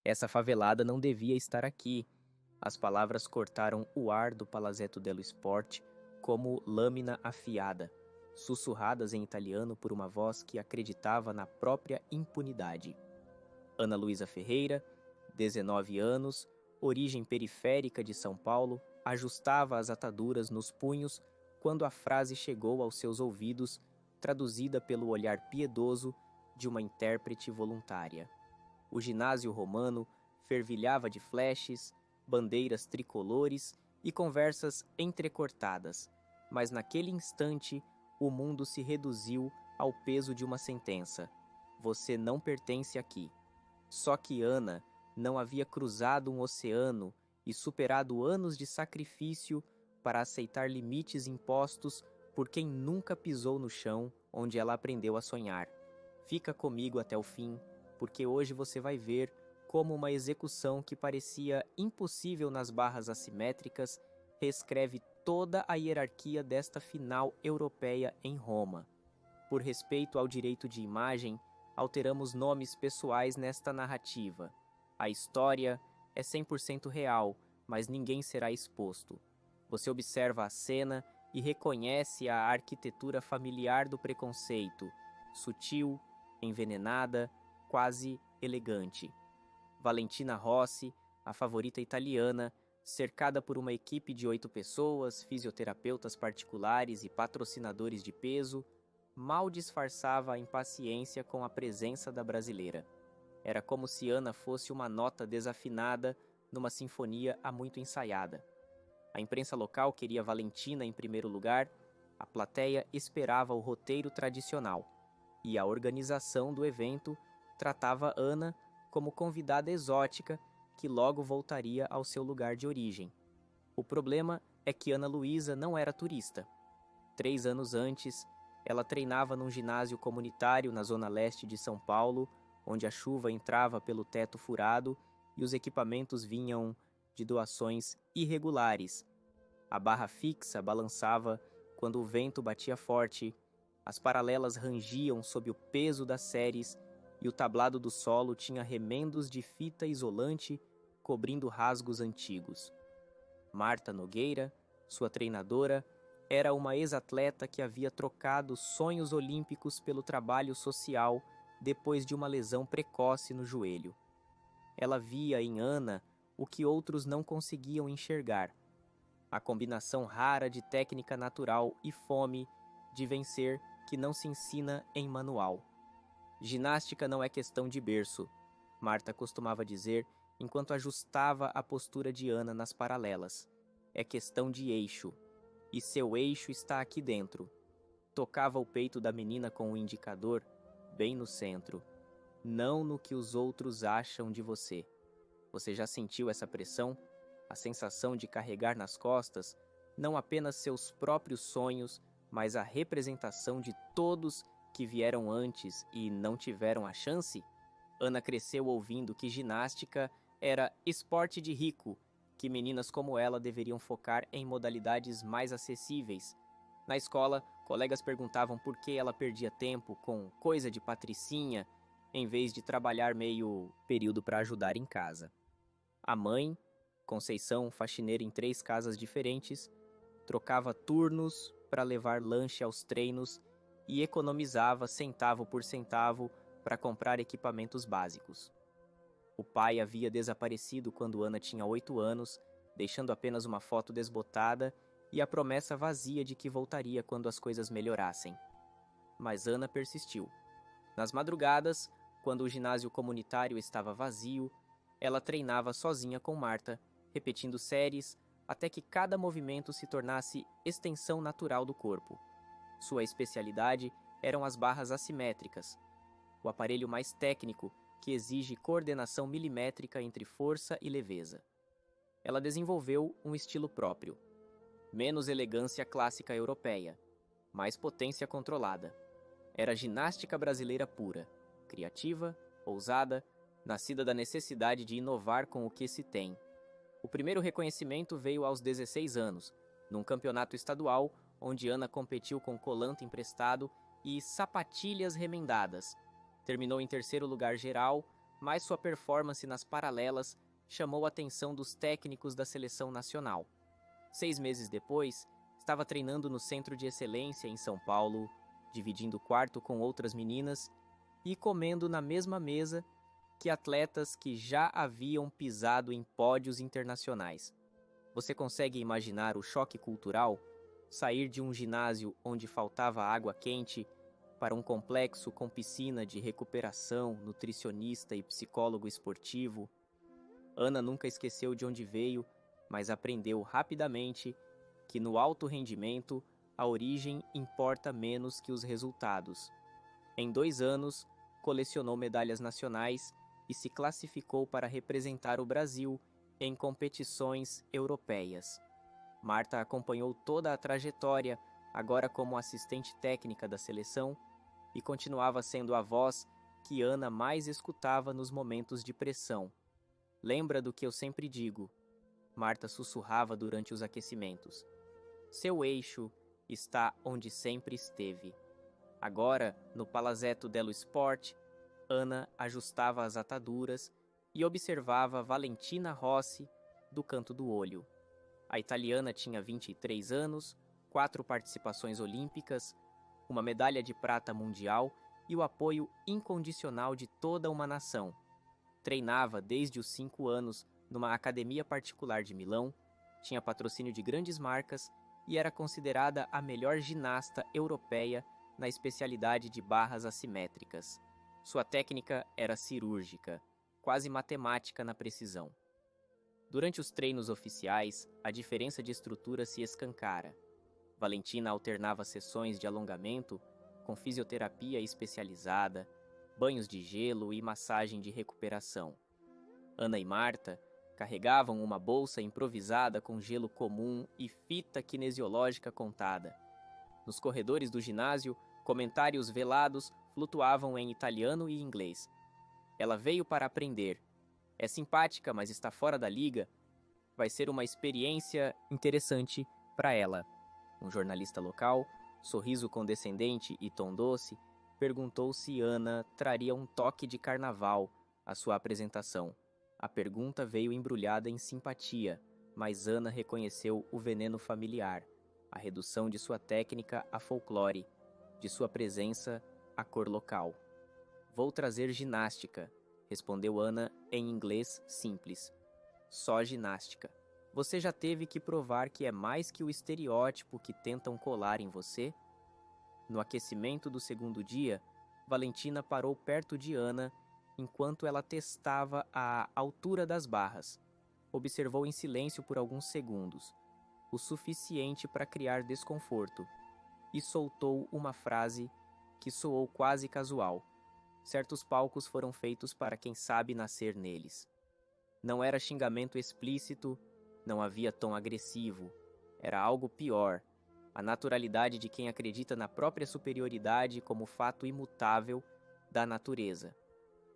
Essa favelada não devia estar aqui. As palavras cortaram o ar do Palazzetto dello Sport como lâmina afiada, sussurradas em italiano por uma voz que acreditava na própria impunidade. Ana Luísa Ferreira, 19 anos, origem periférica de São Paulo, ajustava as ataduras nos punhos quando a frase chegou aos seus ouvidos, traduzida pelo olhar piedoso de uma intérprete voluntária. O ginásio romano fervilhava de flashes, bandeiras tricolores e conversas entrecortadas, mas naquele instante o mundo se reduziu ao peso de uma sentença: você não pertence aqui. Só que Ana não havia cruzado um oceano e superado anos de sacrifício para aceitar limites impostos por quem nunca pisou no chão onde ela aprendeu a sonhar. Fica comigo até o fim, porque hoje você vai ver como uma execução que parecia impossível nas barras assimétricas reescreve toda a hierarquia desta final europeia em Roma. Por respeito ao direito de imagem, alteramos nomes pessoais nesta narrativa. A história é 100% real, mas ninguém será exposto. Você observa a cena e reconhece a arquitetura familiar do preconceito, sutil, envenenada, quase elegante. Valentina Rossi, a favorita italiana, cercada por uma equipe de 8 pessoas, fisioterapeutas particulares e patrocinadores de peso, mal disfarçava a impaciência com a presença da brasileira. Era como se Ana fosse uma nota desafinada numa sinfonia há muito ensaiada. A imprensa local queria Valentina em primeiro lugar, a plateia esperava o roteiro tradicional, e a organização do evento tratava Ana como convidada exótica que logo voltaria ao seu lugar de origem. O problema é que Ana Luísa não era turista. 3 anos antes, ela treinava num ginásio comunitário na zona leste de São Paulo, onde a chuva entrava pelo teto furado e os equipamentos vinham de doações irregulares. A barra fixa balançava quando o vento batia forte, as paralelas rangiam sob o peso das séries e o tablado do solo tinha remendos de fita isolante cobrindo rasgos antigos. Marta Nogueira, sua treinadora, era uma ex-atleta que havia trocado sonhos olímpicos pelo trabalho social depois de uma lesão precoce no joelho. Ela via em Ana o que outros não conseguiam enxergar: a combinação rara de técnica natural e fome de vencer que não se ensina em manual. Ginástica não é questão de berço, Marta costumava dizer enquanto ajustava a postura de Ana nas paralelas. É questão de eixo. E seu eixo está aqui dentro. Tocava o peito da menina com o indicador, bem no centro. Não no que os outros acham de você. Você já sentiu essa pressão? A sensação de carregar nas costas não apenas seus próprios sonhos, mas a representação de todos que vieram antes e não tiveram a chance? Ana cresceu ouvindo que ginástica era esporte de rico, que meninas como ela deveriam focar em modalidades mais acessíveis. Na escola, colegas perguntavam por que ela perdia tempo com coisa de patricinha, em vez de trabalhar meio período para ajudar em casa. A mãe, Conceição, faxineira em 3 casas diferentes, trocava turnos para levar lanche aos treinos e economizava centavo por centavo para comprar equipamentos básicos. O pai havia desaparecido quando Ana tinha 8 anos, deixando apenas uma foto desbotada e a promessa vazia de que voltaria quando as coisas melhorassem. Mas Ana persistiu. Nas madrugadas, quando o ginásio comunitário estava vazio, ela treinava sozinha com Marta, repetindo séries até que cada movimento se tornasse extensão natural do corpo. Sua especialidade eram as barras assimétricas, o aparelho mais técnico que exige coordenação milimétrica entre força e leveza. Ela desenvolveu um estilo próprio. Menos elegância clássica europeia, mais potência controlada. Era ginástica brasileira pura, criativa, ousada, nascida da necessidade de inovar com o que se tem. O primeiro reconhecimento veio aos 16 anos, num campeonato estadual onde Ana competiu com colante emprestado e sapatilhas remendadas. Terminou em terceiro lugar geral, mas sua performance nas paralelas chamou a atenção dos técnicos da seleção nacional. 6 meses depois, estava treinando no Centro de Excelência em São Paulo, dividindo quarto com outras meninas e comendo na mesma mesa que atletas que já haviam pisado em pódios internacionais. Você consegue imaginar o choque cultural? Sair de um ginásio onde faltava água quente para um complexo com piscina de recuperação, nutricionista e psicólogo esportivo? Ana nunca esqueceu de onde veio, mas aprendeu rapidamente que no alto rendimento a origem importa menos que os resultados. Em 2 anos, colecionou medalhas nacionais e se classificou para representar o Brasil em competições europeias. Marta acompanhou toda a trajetória, agora como assistente técnica da seleção, e continuava sendo a voz que Ana mais escutava nos momentos de pressão. Lembra do que eu sempre digo? Marta sussurrava durante os aquecimentos. Seu eixo está onde sempre esteve. Agora, no Palazzetto dello Sport, Ana ajustava as ataduras e observava Valentina Rossi do canto do olho. A italiana tinha 23 anos, 4 participações olímpicas, uma medalha de prata mundial e o apoio incondicional de toda uma nação. Treinava desde os 5 anos numa academia particular de Milão, tinha patrocínio de grandes marcas e era considerada a melhor ginasta europeia na especialidade de barras assimétricas. Sua técnica era cirúrgica, quase matemática na precisão. Durante os treinos oficiais, a diferença de estrutura se escancara. Valentina alternava sessões de alongamento com fisioterapia especializada, banhos de gelo e massagem de recuperação. Ana e Marta carregavam uma bolsa improvisada com gelo comum e fita kinesiológica contada. Nos corredores do ginásio, comentários velados flutuavam em italiano e inglês. Ela veio para aprender. É simpática, mas está fora da liga. Vai ser uma experiência interessante para ela. Um jornalista local, sorriso condescendente e tom doce, perguntou se Ana traria um toque de carnaval à sua apresentação. A pergunta veio embrulhada em simpatia, mas Ana reconheceu o veneno familiar, a redução de sua técnica a folclore, de sua presença à cor local. Vou trazer ginástica, respondeu Ana em inglês simples. Só ginástica. Você já teve que provar que é mais que o estereótipo que tentam colar em você? No aquecimento do segundo dia, Valentina parou perto de Ana enquanto ela testava a altura das barras. Observou em silêncio por alguns segundos, o suficiente para criar desconforto, e soltou uma frase que soou quase casual. Certos palcos foram feitos para quem sabe nascer neles. Não era xingamento explícito, não havia tom agressivo. Era algo pior, a naturalidade de quem acredita na própria superioridade como fato imutável da natureza.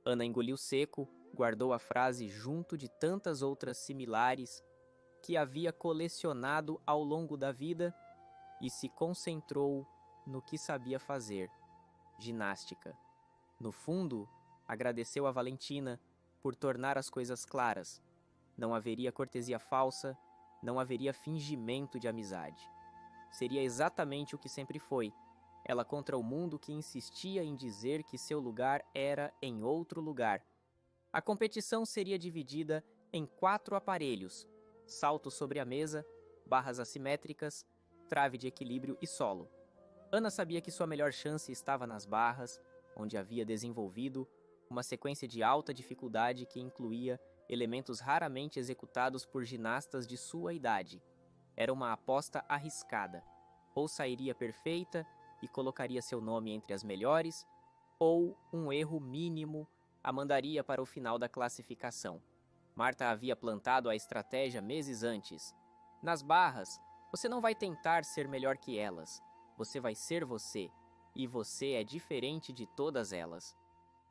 Ana engoliu seco, guardou a frase junto de tantas outras similares que havia colecionado ao longo da vida e se concentrou no que sabia fazer: ginástica. No fundo, agradeceu a Valentina por tornar as coisas claras. Não haveria cortesia falsa, não haveria fingimento de amizade. Seria exatamente o que sempre foi, ela contra o mundo que insistia em dizer que seu lugar era em outro lugar. A competição seria dividida em 4 aparelhos: salto sobre a mesa, barras assimétricas, trave de equilíbrio e solo. Ana sabia que sua melhor chance estava nas barras, onde havia desenvolvido uma sequência de alta dificuldade que incluía elementos raramente executados por ginastas de sua idade. Era uma aposta arriscada. Ou sairia perfeita e colocaria seu nome entre as melhores, ou um erro mínimo a mandaria para o final da classificação. Marta havia plantado a estratégia meses antes. Nas barras, você não vai tentar ser melhor que elas. Você vai ser você, e você é diferente de todas elas.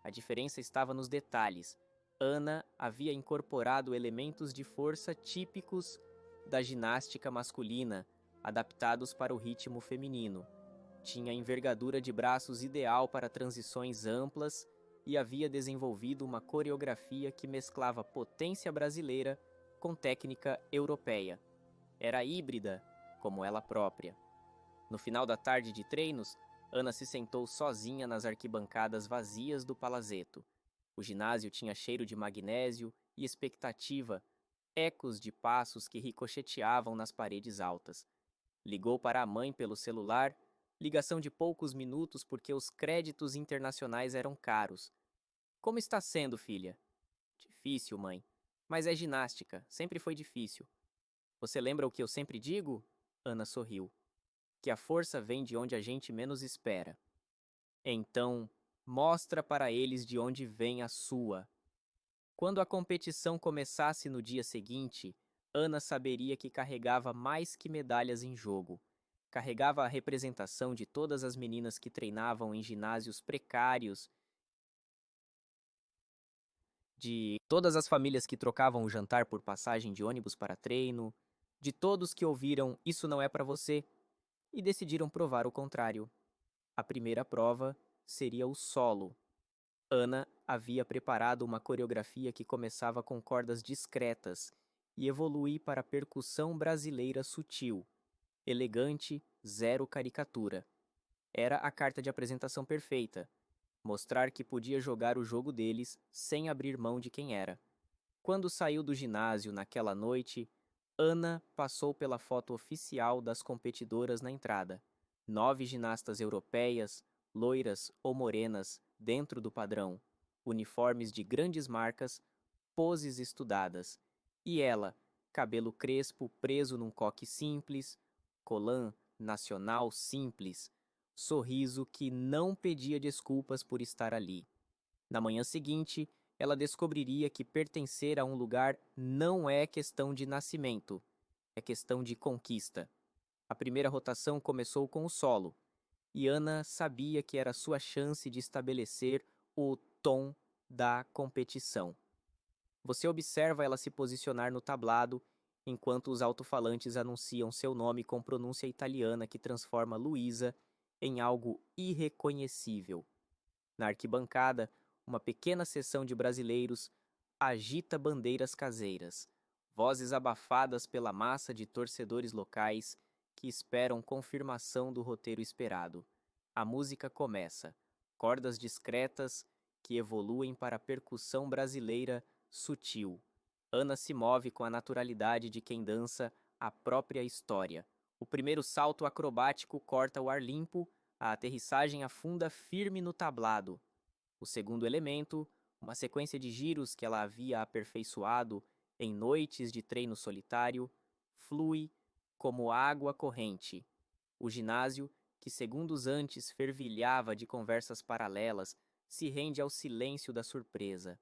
A diferença estava nos detalhes. Ana havia incorporado elementos de força típicos da ginástica masculina, adaptados para o ritmo feminino. Tinha envergadura de braços ideal para transições amplas e havia desenvolvido uma coreografia que mesclava potência brasileira com técnica europeia. Era híbrida, como ela própria. No final da tarde de treinos, Ana se sentou sozinha nas arquibancadas vazias do palazzetto. O ginásio tinha cheiro de magnésio e expectativa, ecos de passos que ricocheteavam nas paredes altas. Ligou para a mãe pelo celular, ligação de poucos minutos porque os créditos internacionais eram caros. Como está sendo, filha? Difícil, mãe. Mas é ginástica, sempre foi difícil. Você lembra o que eu sempre digo? Ana sorriu. Que a força vem de onde a gente menos espera. Então, mostra para eles de onde vem a sua. Quando a competição começasse no dia seguinte, Ana saberia que carregava mais que medalhas em jogo. Carregava a representação de todas as meninas que treinavam em ginásios precários, de todas as famílias que trocavam o jantar por passagem de ônibus para treino, de todos que ouviram "isso não é para você" e decidiram provar o contrário. A primeira prova seria o solo. Ana havia preparado uma coreografia que começava com cordas discretas e evoluía para a percussão brasileira sutil, elegante, zero caricatura. Era a carta de apresentação perfeita, mostrar que podia jogar o jogo deles sem abrir mão de quem era. Quando saiu do ginásio naquela noite, Ana passou pela foto oficial das competidoras na entrada. 9 ginastas europeias, loiras ou morenas, dentro do padrão, uniformes de grandes marcas, poses estudadas. E ela, cabelo crespo preso num coque simples, colã nacional simples, sorriso que não pedia desculpas por estar ali. Na manhã seguinte, ela descobriria que pertencer a um lugar não é questão de nascimento, é questão de conquista. A primeira rotação começou com o solo, e Ana sabia que era sua chance de estabelecer o tom da competição. Você observa ela se posicionar no tablado, enquanto os alto-falantes anunciam seu nome com pronúncia italiana que transforma Luísa em algo irreconhecível. Na arquibancada, uma pequena seção de brasileiros agita bandeiras caseiras, vozes abafadas pela massa de torcedores locais que esperam confirmação do roteiro esperado. A música começa, cordas discretas que evoluem para a percussão brasileira sutil. Ana se move com a naturalidade de quem dança a própria história. O primeiro salto acrobático corta o ar limpo, a aterrissagem afunda firme no tablado. O segundo elemento, uma sequência de giros que ela havia aperfeiçoado em noites de treino solitário, flui como água corrente. O ginásio, que segundos antes fervilhava de conversas paralelas, se rende ao silêncio da surpresa.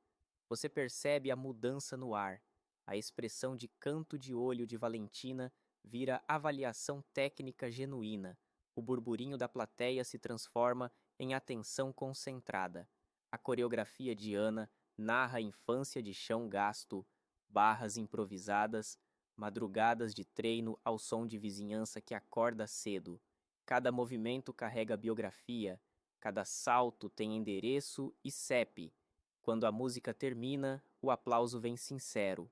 Você percebe a mudança no ar. A expressão de canto de olho de Valentina vira avaliação técnica genuína. O burburinho da plateia se transforma em atenção concentrada. A coreografia de Ana narra a infância de chão gasto, barras improvisadas, madrugadas de treino ao som de vizinhança que acorda cedo. Cada movimento carrega biografia, cada salto tem endereço e CEP. Quando a música termina, o aplauso vem sincero,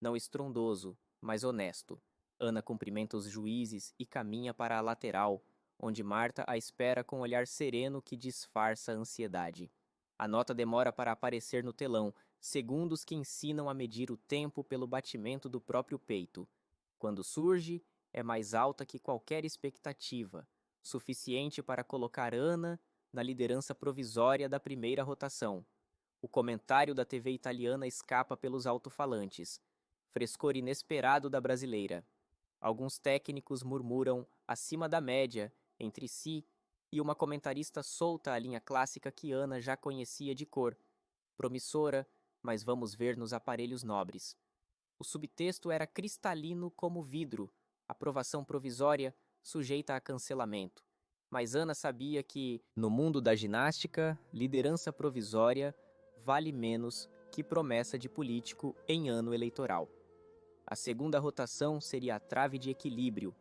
não estrondoso, mas honesto. Ana cumprimenta os juízes e caminha para a lateral, onde Marta a espera com um olhar sereno que disfarça a ansiedade. A nota demora para aparecer no telão, segundos que ensinam a medir o tempo pelo batimento do próprio peito. Quando surge, é mais alta que qualquer expectativa, suficiente para colocar Ana na liderança provisória da primeira rotação. O comentário da TV italiana escapa pelos alto-falantes. Frescor inesperado da brasileira. Alguns técnicos murmuram acima da média entre si e uma comentarista solta a linha clássica que Ana já conhecia de cor. Promissora, mas vamos ver nos aparelhos nobres. O subtexto era cristalino como vidro, aprovação provisória sujeita a cancelamento. Mas Ana sabia que, no mundo da ginástica, liderança provisória vale menos que promessa de político em ano eleitoral. A segunda rotação seria a trave de equilíbrio,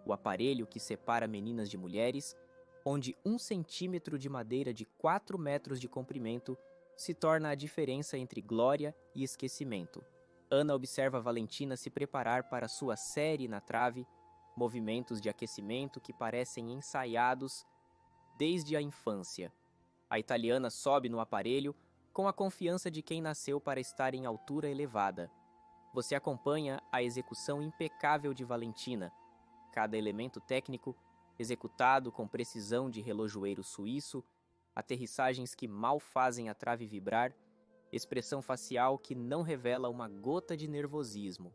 o aparelho que separa meninas de mulheres, onde 1 centímetro de madeira de 4 metros de comprimento se torna a diferença entre glória e esquecimento. Ana observa Valentina se preparar para sua série na trave, movimentos de aquecimento que parecem ensaiados desde a infância. A italiana sobe no aparelho com a confiança de quem nasceu para estar em altura elevada. Você acompanha a execução impecável de Valentina, cada elemento técnico executado com precisão de relojoeiro suíço, aterrissagens que mal fazem a trave vibrar, expressão facial que não revela uma gota de nervosismo.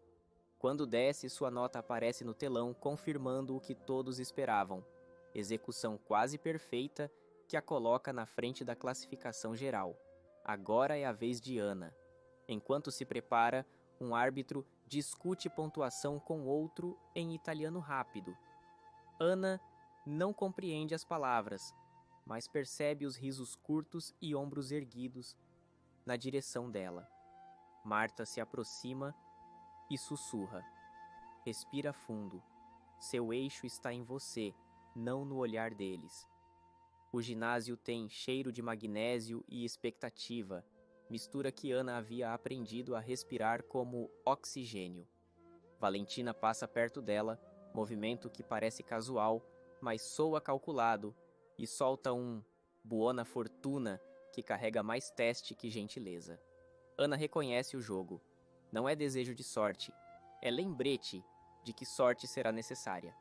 Quando desce, sua nota aparece no telão, confirmando o que todos esperavam: execução quase perfeita que a coloca na frente da classificação geral. Agora é a vez de Ana. Enquanto se prepara, um árbitro discute pontuação com outro em italiano rápido. Ana não compreende as palavras, mas percebe os risos curtos e ombros erguidos na direção dela. Marta se aproxima e sussurra: respira fundo. Seu eixo está em você, não no olhar deles. O ginásio tem cheiro de magnésio e expectativa, mistura que Ana havia aprendido a respirar como oxigênio. Valentina passa perto dela, movimento que parece casual, mas soa calculado, e solta um buona fortuna que carrega mais teste que gentileza. Ana reconhece o jogo. Não é desejo de sorte, é lembrete de que sorte será necessária.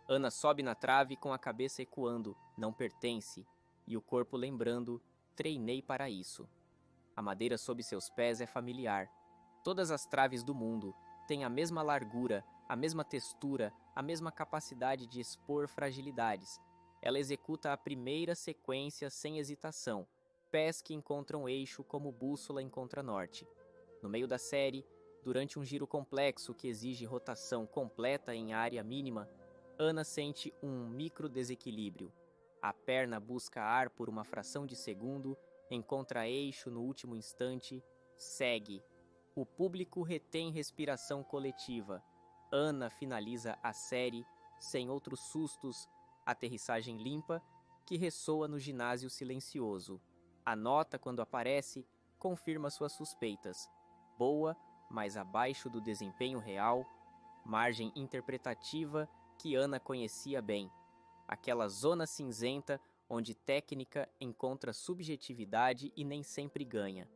Ana sobe na trave com a cabeça ecoando, não pertence, e o corpo lembrando, treinei para isso. A madeira sob seus pés é familiar. Todas as traves do mundo têm a mesma largura, a mesma textura, a mesma capacidade de expor fragilidades. Ela executa a primeira sequência sem hesitação, pés que encontram eixo como bússola encontra norte. No meio da série, durante um giro complexo que exige rotação completa em área mínima, Ana sente um micro desequilíbrio. A perna busca ar por uma fração de segundo, encontra eixo no último instante, segue. O público retém respiração coletiva. Ana finaliza a série sem outros sustos, aterrissagem limpa que ressoa no ginásio silencioso. A nota, quando aparece, confirma suas suspeitas. Boa, mas abaixo do desempenho real, margem interpretativa que Ana conhecia bem. Aquela zona cinzenta onde técnica encontra subjetividade e nem sempre ganha.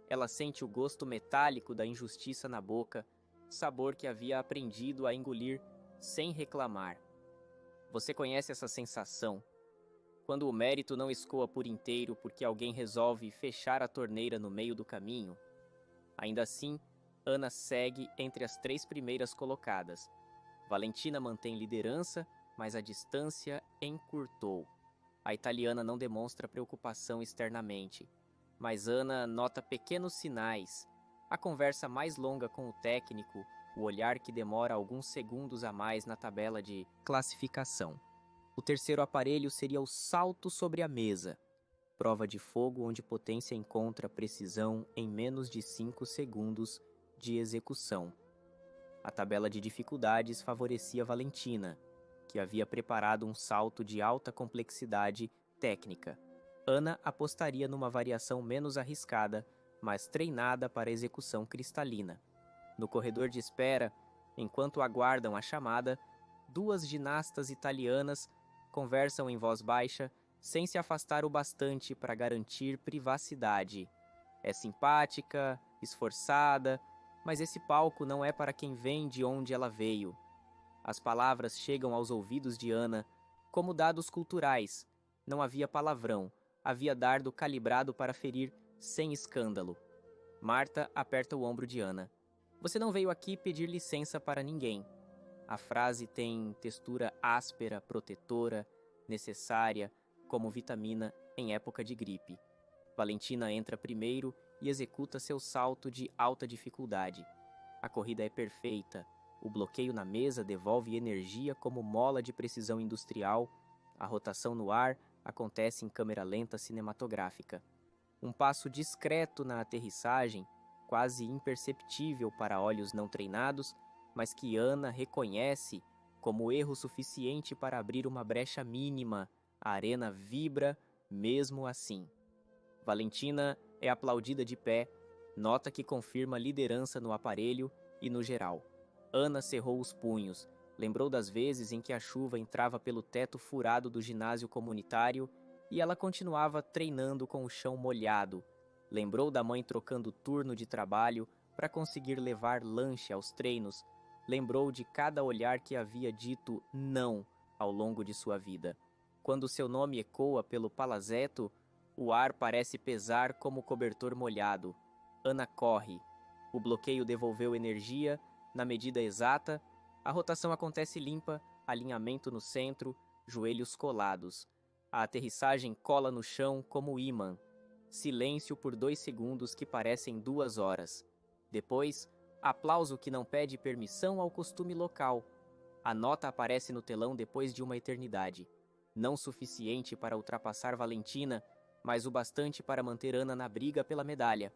Ela sente o gosto metálico da injustiça na boca, sabor que havia aprendido a engolir sem reclamar. Você conhece essa sensação? Quando o mérito não escoa por inteiro porque alguém resolve fechar a torneira no meio do caminho? Ainda assim, Ana segue entre as 3 primeiras colocadas. Valentina mantém liderança, mas a distância encurtou. A italiana não demonstra preocupação externamente, mas Ana nota pequenos sinais. A conversa mais longa com o técnico, o olhar que demora alguns segundos a mais na tabela de classificação. O terceiro aparelho seria o salto sobre a mesa, prova de fogo onde potência encontra precisão em menos de 5 segundos de execução. A tabela de dificuldades favorecia Valentina, que havia preparado um salto de alta complexidade técnica. Ana apostaria numa variação menos arriscada, mas treinada para execução cristalina. No corredor de espera, enquanto aguardam a chamada, 2 ginastas italianas conversam em voz baixa, sem se afastar o bastante para garantir privacidade. É simpática, esforçada, mas esse palco não é para quem vem de onde ela veio. As palavras chegam aos ouvidos de Ana como dados culturais. Não havia palavrão, havia dardo calibrado para ferir sem escândalo. Marta aperta o ombro de Ana. Você não veio aqui pedir licença para ninguém. A frase tem textura áspera, protetora, necessária, como vitamina em época de gripe. Valentina entra primeiro e executa seu salto de alta dificuldade. A corrida é perfeita. O bloqueio na mesa devolve energia como mola de precisão industrial. A rotação no ar acontece em câmera lenta cinematográfica. Um passo discreto na aterrissagem, quase imperceptível para olhos não treinados, mas que Ana reconhece como erro suficiente para abrir uma brecha mínima. A arena vibra mesmo assim. Valentina É aplaudida de pé, nota que confirma liderança no aparelho e no geral. Ana cerrou os punhos, lembrou das vezes em que a chuva entrava pelo teto furado do ginásio comunitário e ela continuava treinando com o chão molhado. Lembrou da mãe trocando turno de trabalho para conseguir levar lanche aos treinos. Lembrou de cada olhar que havia dito não ao longo de sua vida. Quando seu nome ecoa pelo palazeto, o ar parece pesar como cobertor molhado. Ana corre. O bloqueio devolveu energia na medida exata. A rotação acontece limpa, alinhamento no centro, joelhos colados. A aterrissagem cola no chão como ímã. Silêncio por 2 segundos que parecem 2 horas. Depois, aplauso que não pede permissão ao costume local. A nota aparece no telão depois de uma eternidade. Não suficiente para ultrapassar Valentina, mas o bastante para manter Ana na briga pela medalha.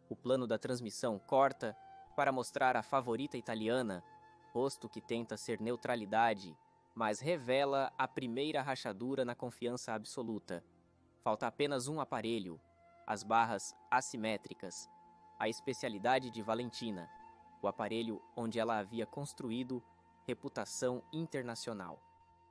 O plano da transmissão corta para mostrar a favorita italiana, rosto que tenta ser neutralidade, mas revela a primeira rachadura na confiança absoluta. Falta apenas um aparelho, as barras assimétricas, a especialidade de Valentina, o aparelho onde ela havia construído reputação internacional.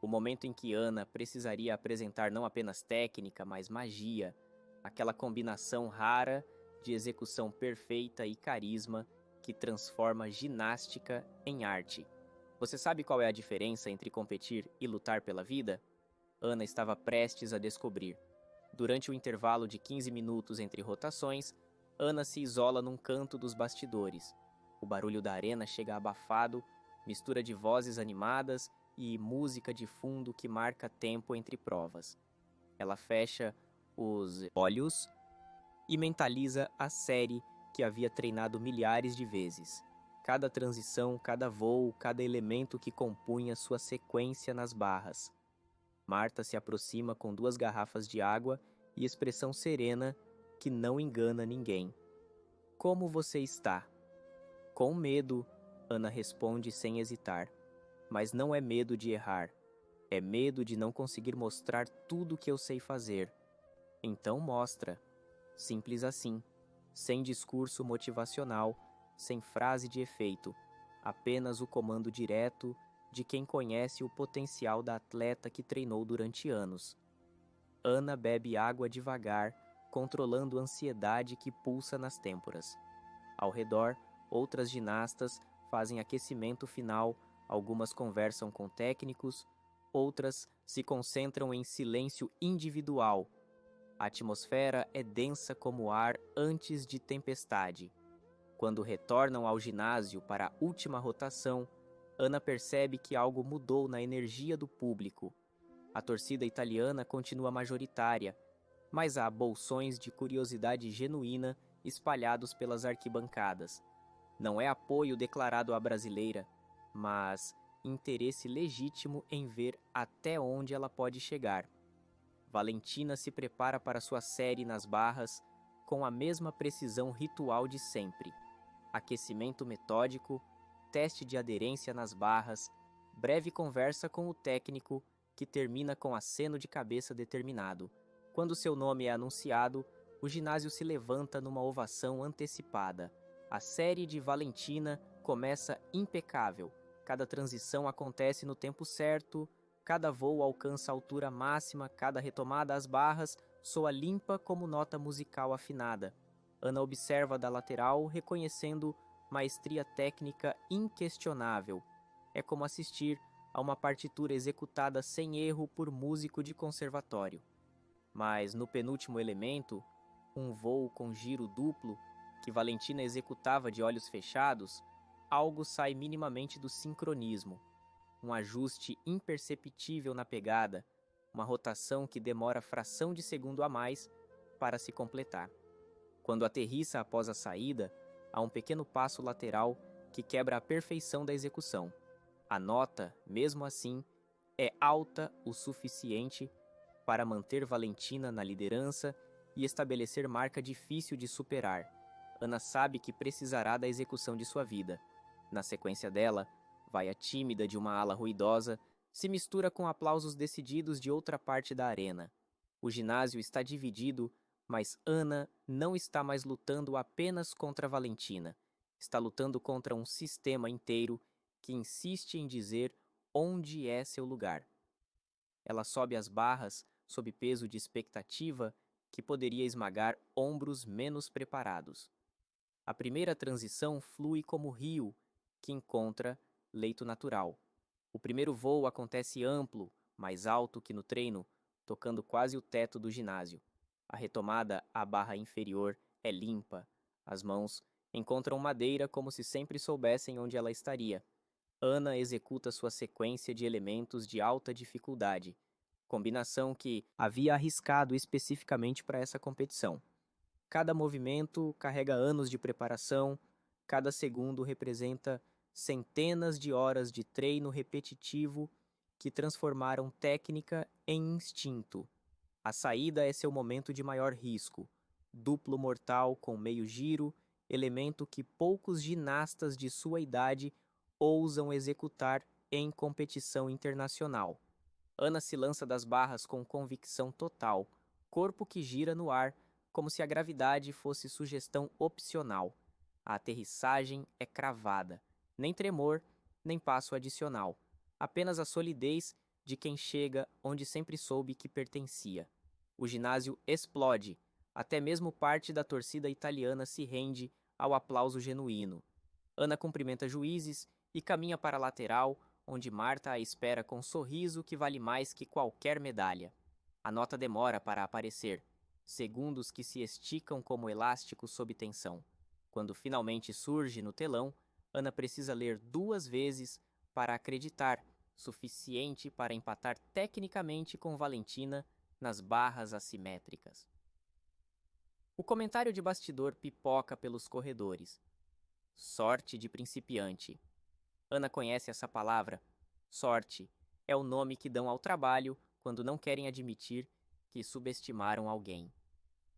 O momento em que Ana precisaria apresentar não apenas técnica, mas magia, aquela combinação rara de execução perfeita e carisma que transforma ginástica em arte. Você sabe qual é a diferença entre competir e lutar pela vida? Ana estava prestes a descobrir. Durante o intervalo de 15 minutos entre rotações, Ana se isola num canto dos bastidores. O barulho da arena chega abafado, mistura de vozes animadas e música de fundo que marca tempo entre provas. Ela fecha os olhos e mentaliza a série que havia treinado milhares de vezes. Cada transição, cada voo, cada elemento que compunha sua sequência nas barras. Marta se aproxima com 2 garrafas de água e expressão serena que não engana ninguém. Como você está? Com medo, Ana responde sem hesitar. Mas não é medo de errar. É medo de não conseguir mostrar tudo que eu sei fazer. Então mostra. Simples assim. Sem discurso motivacional, sem frase de efeito. Apenas o comando direto de quem conhece o potencial da atleta que treinou durante anos. Ana bebe água devagar, controlando a ansiedade que pulsa nas têmporas. Ao redor, outras ginastas fazem aquecimento final, algumas conversam com técnicos, outras se concentram em silêncio individual. A atmosfera é densa como o ar antes de tempestade. Quando retornam ao ginásio para a última rotação, Ana percebe que algo mudou na energia do público. A torcida italiana continua majoritária, mas há bolsões de curiosidade genuína espalhados pelas arquibancadas. Não é apoio declarado à brasileira, mas interesse legítimo em ver até onde ela pode chegar. Valentina se prepara para sua série nas barras com a mesma precisão ritual de sempre. Aquecimento metódico, teste de aderência nas barras, breve conversa com o técnico que termina com aceno de cabeça determinado. Quando seu nome é anunciado, o ginásio se levanta numa ovação antecipada. A série de Valentina começa impecável. Cada transição acontece no tempo certo, cada voo alcança a altura máxima, cada retomada às barras soa limpa como nota musical afinada. Ana observa da lateral, reconhecendo maestria técnica inquestionável. É como assistir a uma partitura executada sem erro por músico de conservatório. Mas no penúltimo elemento, um voo com giro duplo, que Valentina executava de olhos fechados, algo sai minimamente do sincronismo. Um ajuste imperceptível na pegada, uma rotação que demora fração de segundo a mais para se completar. Quando aterrissa após a saída, há um pequeno passo lateral que quebra a perfeição da execução. A nota, mesmo assim, é alta o suficiente para manter Valentina na liderança e estabelecer marca difícil de superar. Ana sabe que precisará da execução de sua vida. Na sequência dela, vai a tímida de uma ala ruidosa, se mistura com aplausos decididos de outra parte da arena. O ginásio está dividido, Mas Ana não está mais lutando apenas contra Valentina. Está lutando contra um sistema inteiro que insiste em dizer onde é seu lugar. Ela sobe as barras sob peso de expectativa que poderia esmagar ombros menos preparados. A primeira transição flui como rio que encontra leito natural. O primeiro voo acontece amplo, mais alto que no treino, tocando quase o teto do ginásio. A retomada à barra inferior é limpa. As mãos encontram madeira como se sempre soubessem onde ela estaria. Ana executa sua sequência de elementos de alta dificuldade, combinação que havia arriscado especificamente para essa competição. Cada movimento carrega anos de preparação, cada segundo representa centenas de horas de treino repetitivo que transformaram técnica em instinto. A saída é seu momento de maior risco. Duplo mortal com meio giro, elemento que poucos ginastas de sua idade ousam executar em competição internacional. Ana se lança das barras com convicção total, corpo que gira no ar, como se a gravidade fosse sugestão opcional. A aterrissagem é cravada, nem tremor, nem passo adicional. Apenas a solidez de quem chega onde sempre soube que pertencia. O ginásio explode, até mesmo parte da torcida italiana se rende ao aplauso genuíno. Ana cumprimenta juízes e caminha para a lateral, onde Marta a espera com um sorriso que vale mais que qualquer medalha. A nota demora para aparecer, segundos que se esticam como elásticos sob tensão. Quando finalmente surge no telão, Ana precisa ler 2 vezes para acreditar, suficiente para empatar tecnicamente com Valentina nas barras assimétricas. O comentário de bastidor pipoca pelos corredores. Sorte de principiante. Ana conhece essa palavra. Sorte é o nome que dão ao trabalho quando não querem admitir que subestimaram alguém.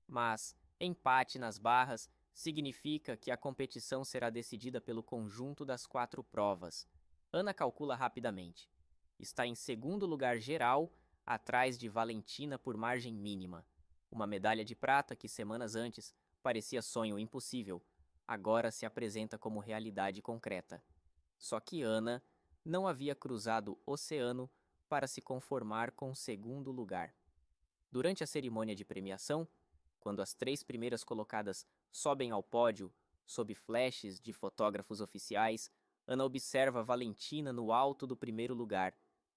Mas empate nas barras significa que a competição será decidida pelo conjunto das 4 provas. Ana calcula rapidamente. Está em segundo lugar geral, atrás de Valentina por margem mínima. Uma medalha de prata que semanas antes parecia sonho impossível, agora se apresenta como realidade concreta. Só que Ana não havia cruzado o oceano para se conformar com o segundo lugar. Durante a cerimônia de premiação, quando as 3 primeiras colocadas sobem ao pódio, sob flashes de fotógrafos oficiais, Ana observa Valentina no alto do primeiro lugar.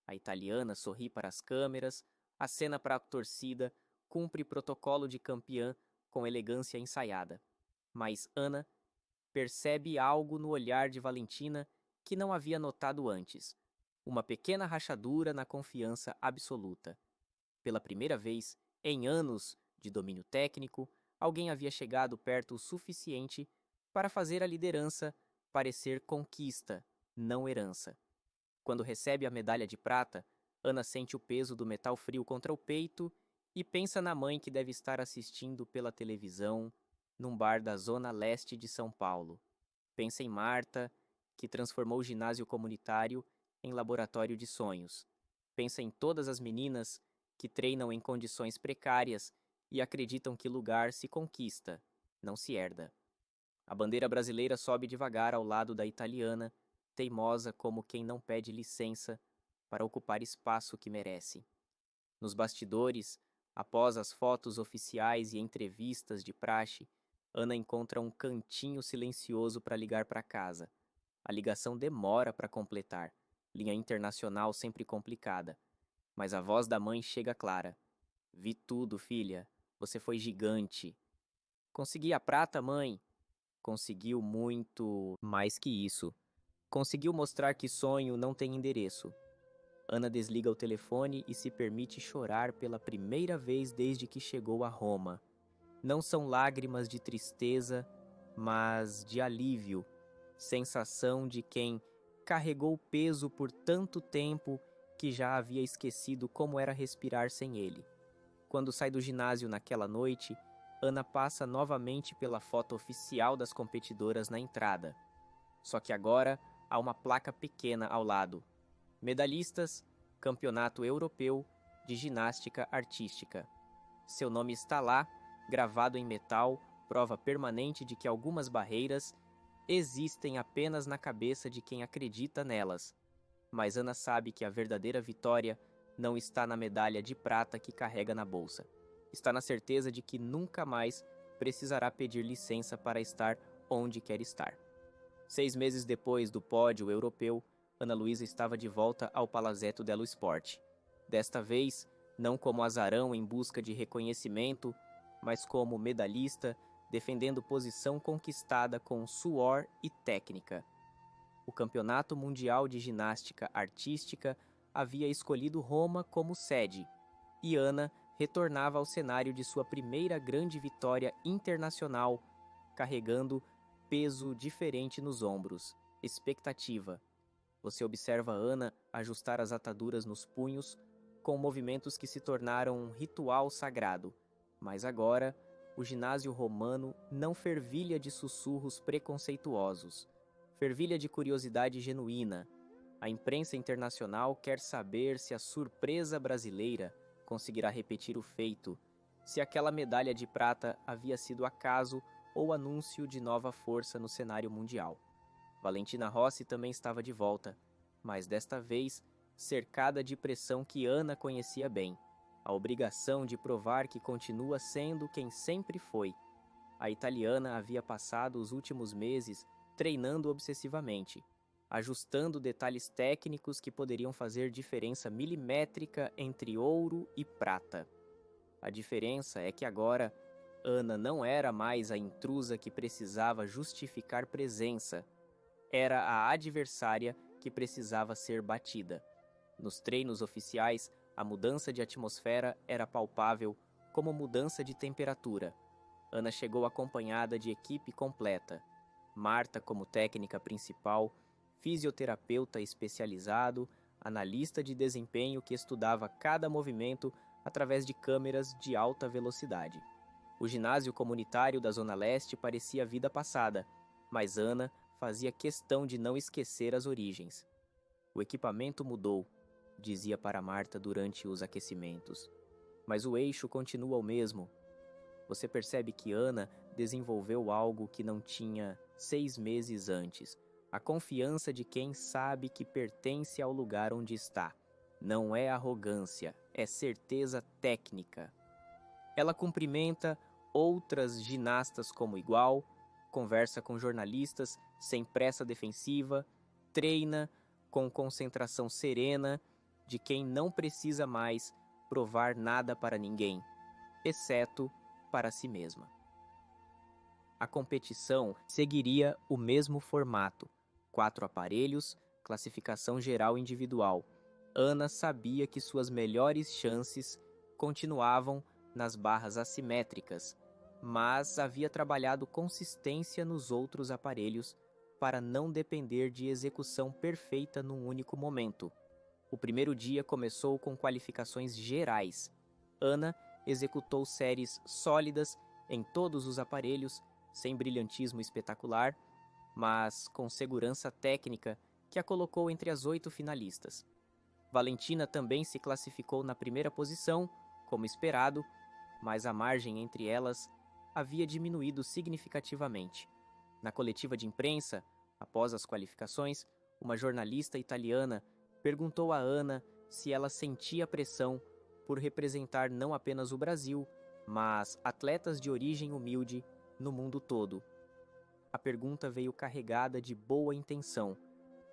A italiana sorri para as câmeras, acena para a torcida, cumpre protocolo de campeã com elegância ensaiada. Mas Ana percebe algo no olhar de Valentina que não havia notado antes. Uma pequena rachadura na confiança absoluta. Pela primeira vez, em anos de domínio técnico, alguém havia chegado perto o suficiente para fazer a liderança parecer conquista, não herança. Quando recebe a medalha de prata, Ana sente o peso do metal frio contra o peito e pensa na mãe que deve estar assistindo pela televisão num bar da zona leste de São Paulo. Pensa em Marta, que transformou o ginásio comunitário em laboratório de sonhos. Pensa em todas as meninas que treinam em condições precárias e acreditam que lugar se conquista, não se herda. A bandeira brasileira sobe devagar ao lado da italiana, teimosa como quem não pede licença para ocupar espaço que merece. Nos bastidores, após as fotos oficiais e entrevistas de praxe, Ana encontra um cantinho silencioso para ligar para casa. A ligação demora para completar, linha internacional sempre complicada. Mas a voz da mãe chega clara. Vi tudo, filha. Você foi gigante. Consegui a prata, mãe? Conseguiu muito mais que isso. Conseguiu mostrar que sonho não tem endereço. Ana desliga o telefone e se permite chorar pela primeira vez desde que chegou a Roma. Não são lágrimas de tristeza, mas de alívio, sensação de quem carregou o peso por tanto tempo que já havia esquecido como era respirar sem ele. Quando sai do ginásio naquela noite, Ana passa novamente pela foto oficial das competidoras na entrada. Só que agora há uma placa pequena ao lado. Medalhistas, Campeonato Europeu de Ginástica Artística. Seu nome está lá gravado em metal, prova permanente de que algumas barreiras existem apenas na cabeça de quem acredita nelas. Mas Ana sabe que a verdadeira vitória não está na medalha de prata que carrega na bolsa. Está na certeza de que nunca mais precisará pedir licença para estar onde quer estar. 6 meses depois do pódio europeu, Ana Luísa estava de volta ao Palazzetto dello Sport. Desta vez, não como azarão em busca de reconhecimento, mas como medalhista, defendendo posição conquistada com suor e técnica. O Campeonato Mundial de Ginástica Artística havia escolhido Roma como sede, e Ana retornava ao cenário de sua primeira grande vitória internacional, carregando peso diferente nos ombros, expectativa. Você observa Ana ajustar as ataduras nos punhos, com movimentos que se tornaram um ritual sagrado. Mas agora, o ginásio romano não fervilha de sussurros preconceituosos. Fervilha de curiosidade genuína. A imprensa internacional quer saber se a surpresa brasileira conseguirá repetir o feito, se aquela medalha de prata havia sido acaso ou anúncio de nova força no cenário mundial. Valentina Rossi também estava de volta, mas desta vez cercada de pressão que Ana conhecia bem, a obrigação de provar que continua sendo quem sempre foi. A italiana havia passado os últimos meses treinando obsessivamente, ajustando detalhes técnicos que poderiam fazer diferença milimétrica entre ouro e prata. A diferença é que agora Ana não era mais a intrusa que precisava justificar presença, era a adversária que precisava ser batida. Nos treinos oficiais, a mudança de atmosfera era palpável como mudança de temperatura. Ana chegou acompanhada de equipe completa. Marta como técnica principal, fisioterapeuta especializado, analista de desempenho que estudava cada movimento através de câmeras de alta velocidade. O ginásio comunitário da Zona Leste parecia vida passada, mas Ana fazia questão de não esquecer as origens. O equipamento mudou, dizia para Marta durante os aquecimentos. Mas o eixo continua o mesmo. Você percebe que Ana desenvolveu algo que não tinha 6 meses antes. A confiança de quem sabe que pertence ao lugar onde está. Não é arrogância, é certeza técnica. Ela cumprimenta outras ginastas como igual, conversa com jornalistas sem pressa defensiva, treina com concentração serena de quem não precisa mais provar nada para ninguém, exceto para si mesma. A competição seguiria o mesmo formato: 4 aparelhos, classificação geral individual. Ana sabia que suas melhores chances continuavam nas barras assimétricas, mas havia trabalhado consistência nos outros aparelhos para não depender de execução perfeita num único momento. O primeiro dia começou com qualificações gerais. Ana executou séries sólidas em todos os aparelhos, sem brilhantismo espetacular, mas com segurança técnica que a colocou entre as 8 finalistas. Valentina também se classificou na primeira posição, como esperado, mas a margem entre elas havia diminuído significativamente. Na coletiva de imprensa, após as qualificações, uma jornalista italiana perguntou a Ana se ela sentia pressão por representar não apenas o Brasil, mas atletas de origem humilde no mundo todo. A pergunta veio carregada de boa intenção,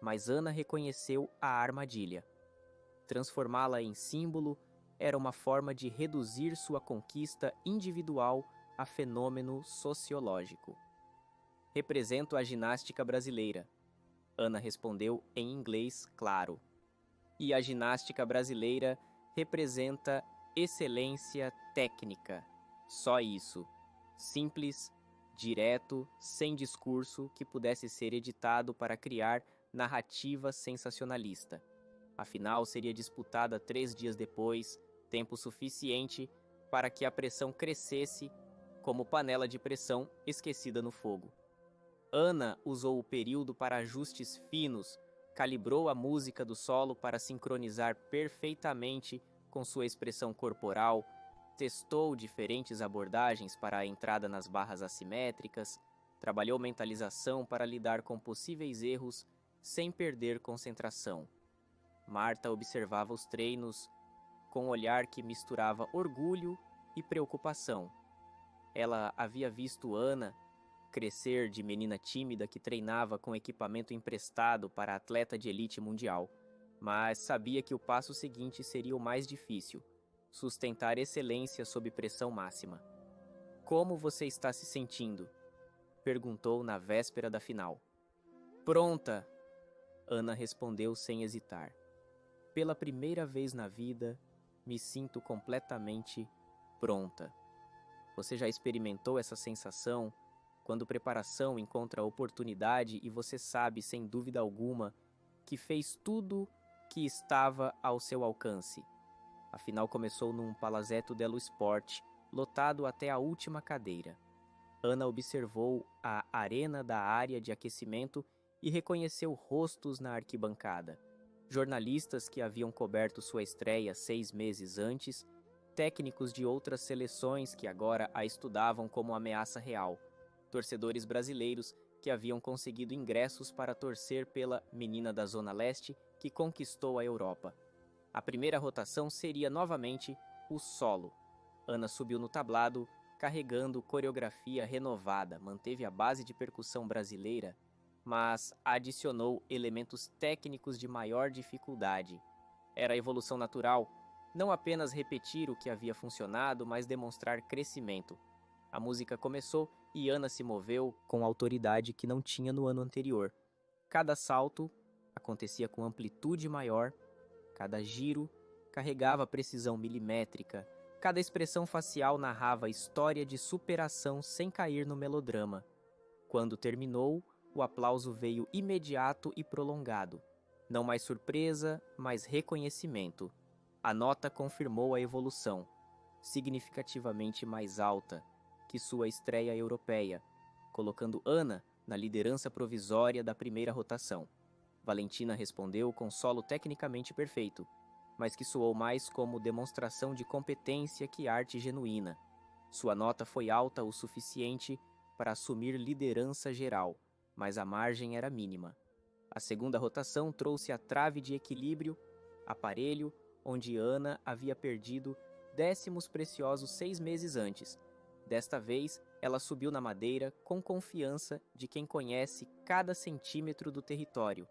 mas Ana reconheceu a armadilha. Transformá-la em símbolo era uma forma de reduzir sua conquista individual a fenômeno sociológico. Represento a ginástica brasileira. Ana respondeu em inglês claro. E a ginástica brasileira representa excelência técnica. Só isso. Simples, direto, sem discurso que pudesse ser editado para criar narrativa sensacionalista. A final seria disputada 3 dias depois, tempo suficiente para que a pressão crescesse como panela de pressão esquecida no fogo. Ana usou o período para ajustes finos, calibrou a música do solo para sincronizar perfeitamente com sua expressão corporal, Testou diferentes abordagens para a entrada nas barras assimétricas, trabalhou mentalização para lidar com possíveis erros sem perder concentração. Marta observava os treinos com um olhar que misturava orgulho e preocupação. Ela havia visto Ana crescer de menina tímida que treinava com equipamento emprestado para atleta de elite mundial, mas sabia que o passo seguinte seria o mais difícil: sustentar excelência sob pressão máxima. "Como você está se sentindo?" perguntou na véspera da final. "Pronta!" Ana respondeu sem hesitar. "Pela primeira vez na vida, me sinto completamente pronta." Você já experimentou essa sensação quando preparação encontra oportunidade e você sabe, sem dúvida alguma, que fez tudo que estava ao seu alcance? A final começou num Palazzetto dello Sport, lotado até a última cadeira. Ana observou a arena da área de aquecimento e reconheceu rostos na arquibancada. Jornalistas que haviam coberto sua estreia 6 meses antes, técnicos de outras seleções que agora a estudavam como ameaça real, torcedores brasileiros que haviam conseguido ingressos para torcer pela menina da Zona Leste que conquistou a Europa. A primeira rotação seria novamente o solo. Ana subiu no tablado, carregando coreografia renovada, manteve a base de percussão brasileira, mas adicionou elementos técnicos de maior dificuldade. Era a evolução natural, não apenas repetir o que havia funcionado, mas demonstrar crescimento. A música começou e Ana se moveu com autoridade que não tinha no ano anterior. Cada salto acontecia com amplitude maior, cada giro carregava precisão milimétrica, cada expressão facial narrava história de superação sem cair no melodrama. Quando terminou, o aplauso veio imediato e prolongado. Não mais surpresa, mas reconhecimento. A nota confirmou a evolução, significativamente mais alta que sua estreia europeia, colocando Ana na liderança provisória da primeira rotação. Valentina respondeu com solo tecnicamente perfeito, mas que soou mais como demonstração de competência que arte genuína. Sua nota foi alta o suficiente para assumir liderança geral, mas a margem era mínima. A segunda rotação trouxe a trave de equilíbrio, aparelho onde Ana havia perdido décimos preciosos 6 meses antes. Desta vez, ela subiu na madeira com confiança de quem conhece cada centímetro do território.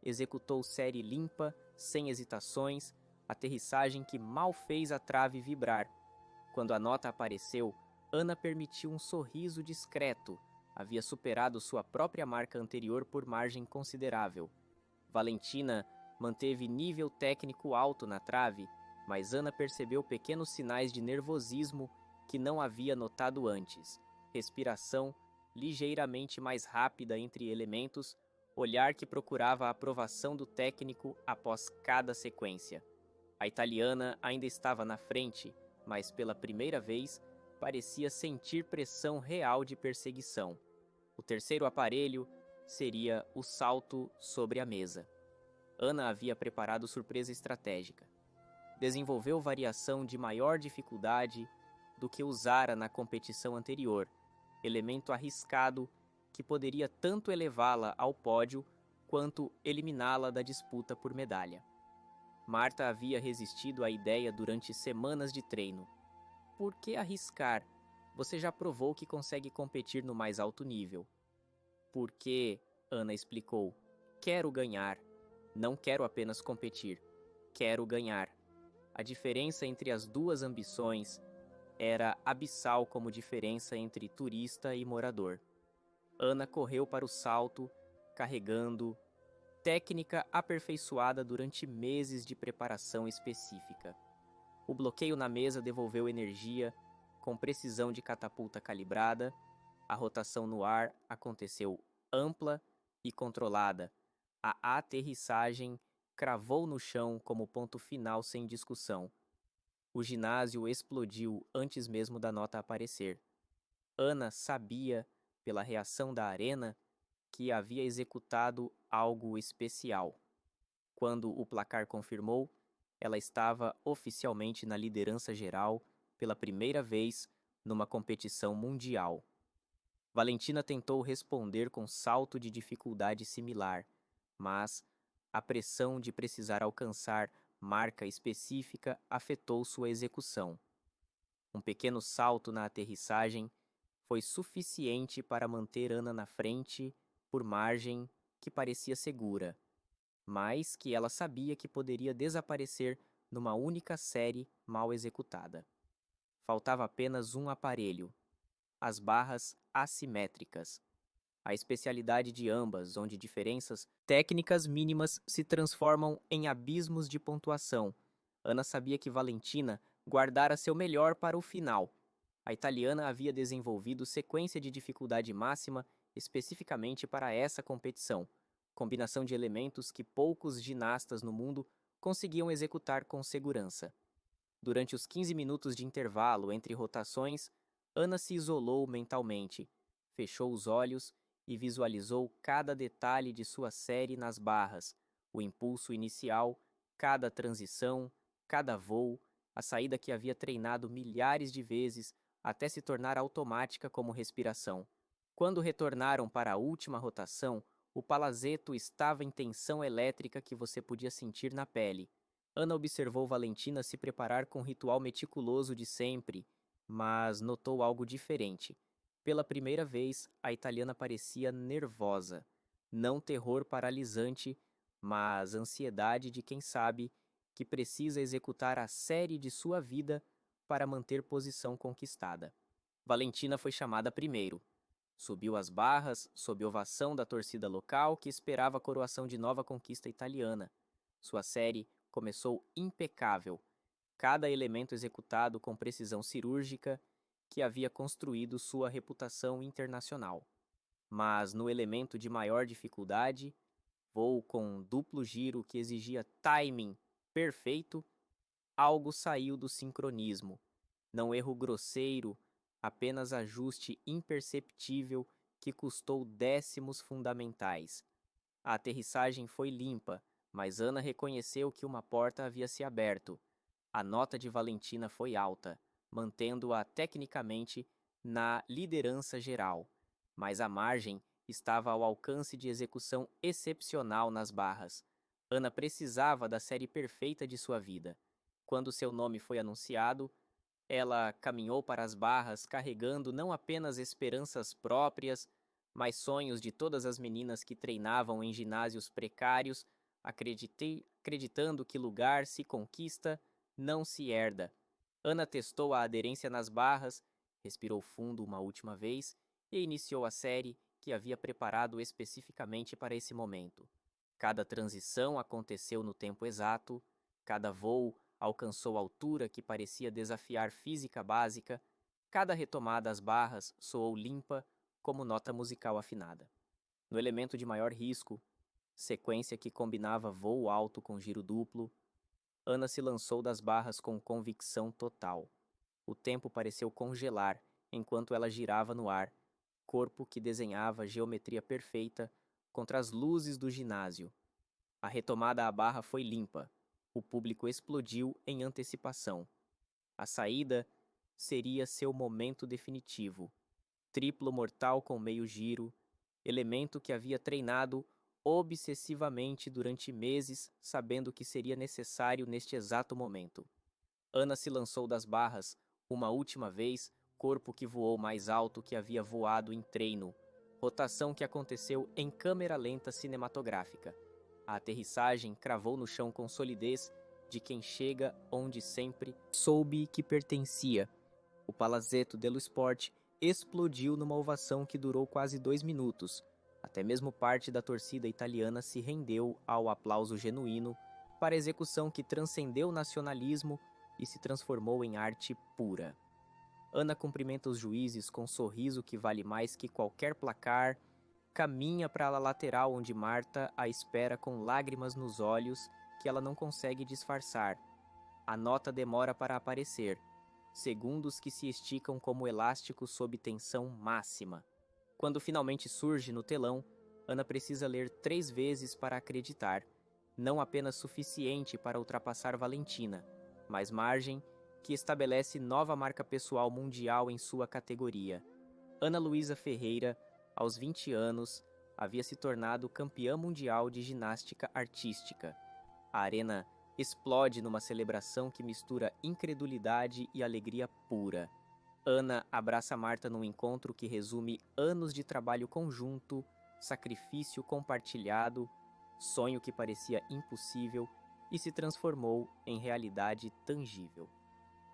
Executou série limpa, sem hesitações, aterrissagem que mal fez a trave vibrar. Quando a nota apareceu, Ana permitiu um sorriso discreto. Havia superado sua própria marca anterior por margem considerável. Valentina manteve nível técnico alto na trave, mas Ana percebeu pequenos sinais de nervosismo que não havia notado antes. Respiração ligeiramente mais rápida entre elementos, olhar que procurava a aprovação do técnico após cada sequência. A italiana ainda estava na frente, mas pela primeira vez parecia sentir pressão real de perseguição. O terceiro aparelho seria o salto sobre a mesa. Ana havia preparado surpresa estratégica. Desenvolveu variação de maior dificuldade do que usara na competição anterior, elemento arriscado que poderia tanto elevá-la ao pódio quanto eliminá-la da disputa por medalha. Marta havia resistido à ideia durante semanas de treino. Por que arriscar? Você já provou que consegue competir no mais alto nível. Porque, Ana explicou, quero ganhar. Não quero apenas competir. Quero ganhar. A diferença entre as duas ambições era abissal como diferença entre turista e morador. Ana correu para o salto, carregando técnica aperfeiçoada durante meses de preparação específica. O bloqueio na mesa devolveu energia com precisão de catapulta calibrada. A rotação no ar aconteceu ampla e controlada. A aterrissagem cravou no chão como ponto final sem discussão. O ginásio explodiu antes mesmo da nota aparecer. Ana sabia, pela reação da arena, que havia executado algo especial. Quando o placar confirmou, ela estava oficialmente na liderança geral pela primeira vez numa competição mundial. Valentina tentou responder com salto de dificuldade similar, mas a pressão de precisar alcançar marca específica afetou sua execução. Um pequeno salto na aterrissagem foi suficiente para manter Ana na frente por margem que parecia segura, mas que ela sabia que poderia desaparecer numa única série mal executada. Faltava apenas um aparelho: as barras assimétricas. A especialidade de ambas, onde diferenças técnicas mínimas se transformam em abismos de pontuação. Ana sabia que Valentina guardara seu melhor para o final. A italiana havia desenvolvido sequência de dificuldade máxima especificamente para essa competição, combinação de elementos que poucos ginastas no mundo conseguiam executar com segurança. Durante os 15 minutos de intervalo entre rotações, Ana se isolou mentalmente, fechou os olhos e visualizou cada detalhe de sua série nas barras, o impulso inicial, cada transição, cada voo, a saída que havia treinado milhares de vezes até se tornar automática como respiração. Quando retornaram para a última rotação, o palazzetto estava em tensão elétrica que você podia sentir na pele. Ana observou Valentina se preparar com o ritual meticuloso de sempre, mas notou algo diferente. Pela primeira vez, a italiana parecia nervosa. Não terror paralisante, mas ansiedade de quem sabe que precisa executar a série de sua vida para manter posição conquistada. Valentina foi chamada primeiro. Subiu as barras, sob ovação da torcida local que esperava a coroação de nova conquista italiana. Sua série começou impecável, cada elemento executado com precisão cirúrgica que havia construído sua reputação internacional. Mas no elemento de maior dificuldade, voo com duplo giro que exigia timing perfeito, algo saiu do sincronismo. Não erro grosseiro, apenas ajuste imperceptível que custou décimos fundamentais. A aterrissagem foi limpa, mas Ana reconheceu que uma porta havia se aberto. A nota de Valentina foi alta, mantendo-a tecnicamente na liderança geral, mas a margem estava ao alcance de execução excepcional nas barras. Ana precisava da série perfeita de sua vida. Quando seu nome foi anunciado, ela caminhou para as barras carregando não apenas esperanças próprias, mas sonhos de todas as meninas que treinavam em ginásios precários, acreditando que lugar se conquista, não se herda. Ana testou a aderência nas barras, respirou fundo uma última vez e iniciou a série que havia preparado especificamente para esse momento. Cada transição aconteceu no tempo exato, cada voo alcançou altura que parecia desafiar física básica, cada retomada às barras soou limpa como nota musical afinada. No elemento de maior risco, sequência que combinava voo alto com giro duplo, Ana se lançou das barras com convicção total. O tempo pareceu congelar enquanto ela girava no ar, corpo que desenhava geometria perfeita contra as luzes do ginásio. A retomada à barra foi limpa. O público explodiu em antecipação. A saída seria seu momento definitivo. Triplo mortal com meio giro, elemento que havia treinado obsessivamente durante meses, sabendo que seria necessário neste exato momento. Ana se lançou das barras, uma última vez, corpo que voou mais alto que havia voado em treino, rotação que aconteceu em câmera lenta cinematográfica. A aterrissagem cravou no chão com solidez de quem chega onde sempre soube que pertencia. O Palazzetto dello Sport explodiu numa ovação que durou quase 2 minutos. Até mesmo parte da torcida italiana se rendeu ao aplauso genuíno para a execução que transcendeu o nacionalismo e se transformou em arte pura. Ana cumprimenta os juízes com um sorriso que vale mais que qualquer placar, caminha para a lateral onde Marta a espera com lágrimas nos olhos que ela não consegue disfarçar. A nota demora para aparecer, segundos que se esticam como elásticos sob tensão máxima. Quando finalmente surge no telão, Ana precisa ler 3 vezes para acreditar, não apenas suficiente para ultrapassar Valentina, mas margem que estabelece nova marca pessoal mundial em sua categoria. Ana Luísa Ferreira, aos 20 anos, havia se tornado campeã mundial de ginástica artística. A arena explode numa celebração que mistura incredulidade e alegria pura. Ana abraça Marta num encontro que resume anos de trabalho conjunto, sacrifício compartilhado, sonho que parecia impossível e se transformou em realidade tangível.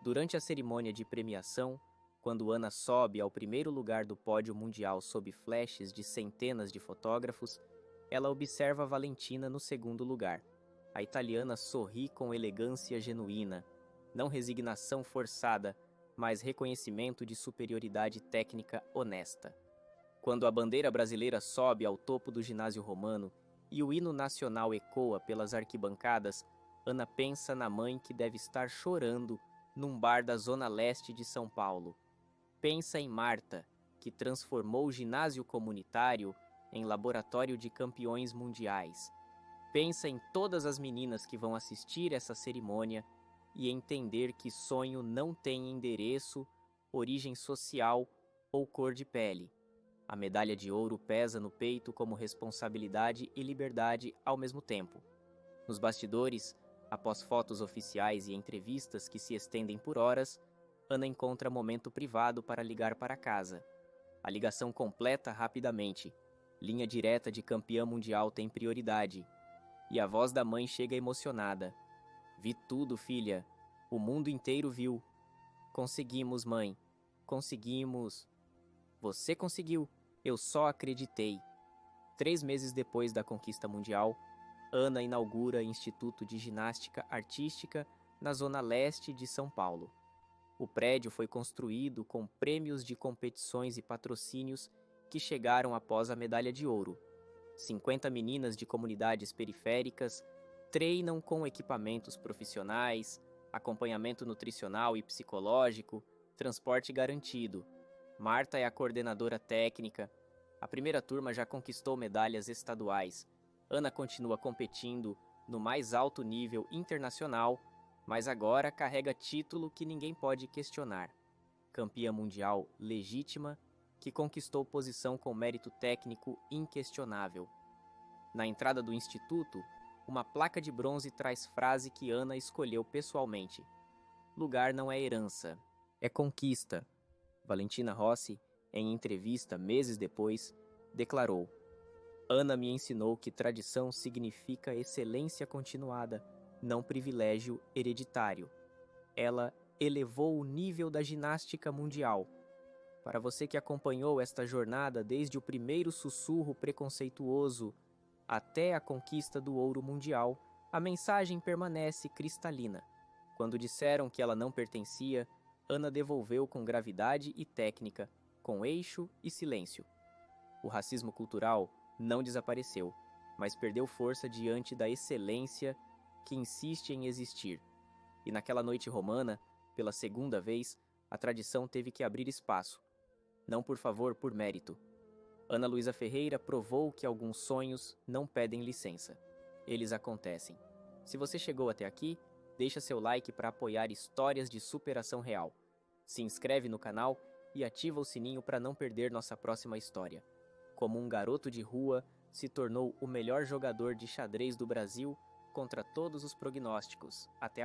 Durante a cerimônia de premiação, quando Ana sobe ao primeiro lugar do pódio mundial sob flashes de centenas de fotógrafos, ela observa Valentina no segundo lugar. A italiana sorri com elegância genuína, não resignação forçada, mas reconhecimento de superioridade técnica honesta. Quando a bandeira brasileira sobe ao topo do ginásio romano e o hino nacional ecoa pelas arquibancadas, Ana pensa na mãe que deve estar chorando num bar da zona leste de São Paulo. Pensa em Marta, que transformou o ginásio comunitário em laboratório de campeões mundiais. Pensa em todas as meninas que vão assistir essa cerimônia e entender que sonho não tem endereço, origem social ou cor de pele. A medalha de ouro pesa no peito como responsabilidade e liberdade ao mesmo tempo. Nos bastidores, após fotos oficiais e entrevistas que se estendem por horas, Ana encontra momento privado para ligar para casa. A ligação completa rapidamente. Linha direta de campeã mundial tem prioridade. E a voz da mãe chega emocionada. Vi tudo, filha. O mundo inteiro viu. Conseguimos, mãe. Conseguimos. Você conseguiu. Eu só acreditei. 3 meses depois da conquista mundial, Ana inaugura Instituto de Ginástica Artística na zona leste de São Paulo. O prédio foi construído com prêmios de competições e patrocínios que chegaram após a medalha de ouro. 50 meninas de comunidades periféricas treinam com equipamentos profissionais, acompanhamento nutricional e psicológico, transporte garantido. Marta é a coordenadora técnica. A primeira turma já conquistou medalhas estaduais. Ana continua competindo no mais alto nível internacional, mas agora carrega título que ninguém pode questionar. Campeã mundial legítima, que conquistou posição com mérito técnico inquestionável. Na entrada do instituto, uma placa de bronze traz frase que Ana escolheu pessoalmente. Lugar não é herança, é conquista. Valentina Rossi, em entrevista meses depois, declarou: Ana me ensinou que tradição significa excelência continuada, não privilégio hereditário. Ela elevou o nível da ginástica mundial. Para você que acompanhou esta jornada desde o primeiro sussurro preconceituoso até a conquista do ouro mundial, a mensagem permanece cristalina. Quando disseram que ela não pertencia, Ana devolveu com gravidade e técnica, com eixo e silêncio. O racismo cultural não desapareceu, mas perdeu força diante da excelência que insiste em existir. E naquela noite romana, pela segunda vez, a tradição teve que abrir espaço. Não por favor, por mérito. Ana Luísa Ferreira provou que alguns sonhos não pedem licença. Eles acontecem. Se você chegou até aqui, deixa seu like para apoiar histórias de superação real. Se inscreve no canal e ativa o sininho para não perder nossa próxima história. Como um garoto de rua, se tornou o melhor jogador de xadrez do Brasil contra todos os prognósticos. Até